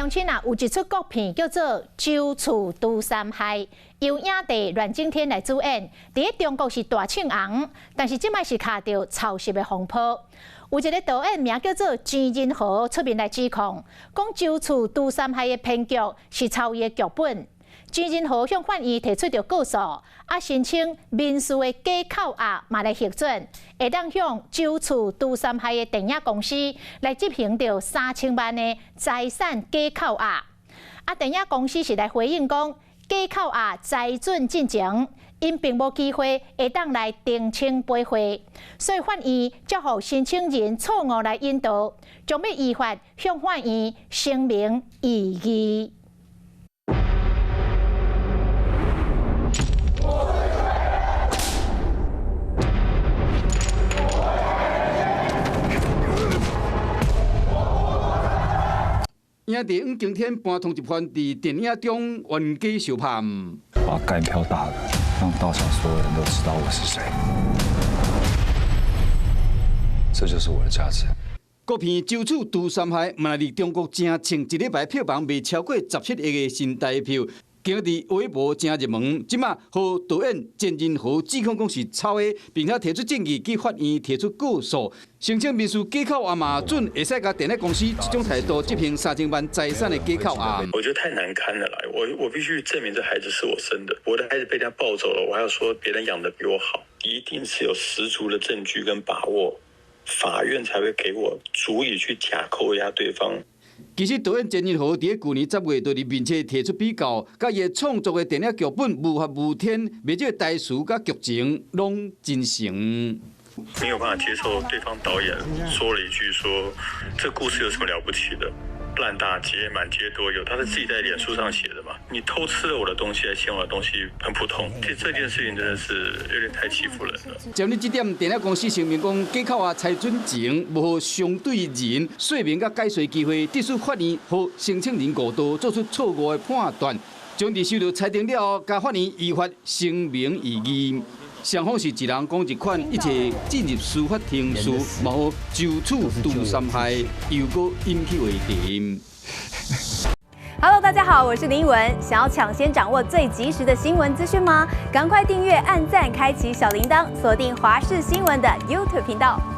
乡亲啊，有一出国片叫做《周处除三害》，由影帝阮经天来主演。伫中国是大庆红，但是即摆是卡到潮湿的风波。有一个导演名叫做钱仁豪出面来指控，讲《周处除三害》的编剧是抄伊的剧本。钱仁豪向法院提出着告诉，申请民事的假扣押嘛来核准，会当向《周处除三害》的电影公司来执行着3000万的财产假扣押。电影公司是来回应讲，假扣押财准进程，因并无机会会当来澄清赔回，所以法院才互申请人错误来引导，将要依法向法院声明异议。影帝阮经天搬通缉犯伫电影中冤假受判，把干票大了，让道场所有人都知道我是谁，这就是我的价值。国片《周处除三害》嘛，伫中国正前一礼拜票房卖超过17亿个新台票，今日微博真热门。即马和导演钱仁豪指控讲是抄的，并且提出证据，去法院提出告诉。申请民事假扣押嘛准，会使甲电影公司这种态度执行3000万财产的假扣押。我觉得太难堪了啦！我必须证明这孩子是我生的，我的孩子被人家抱走了，我还要说别人养的比我好，一定是有十足的证据跟把握，法院才会给我足以去假扣押对方。其实导演钱仁豪伫去年10月就面前提出比较，甲伊创作的电影剧本无合无天，每这个台词甲剧情拢真诚。没有办法接受对方导演说了一句说，这故事有什么了不起的？烂大街满街都有，他是自己在脸书上写的嘛？你偷吃了我的东西，还嫌我的东西很普通，其实这件事情真的是有点太欺负人了。针对这点，电影公司声明讲，假扣押财准前无相对人说明甲解说机会，致使法院和申请人误导，做出错误的判断，将伫收到裁定了后，甲法院依法声明异议。双方是一人讲一款，一切进入司法庭事，嘛好就处除三害，又搁引起话题。Hello， 大家好，我是林文。想要抢先掌握最及时的新闻资讯吗？赶快订阅、按赞、开启小铃铛，锁定华视新闻的 YouTube 频道。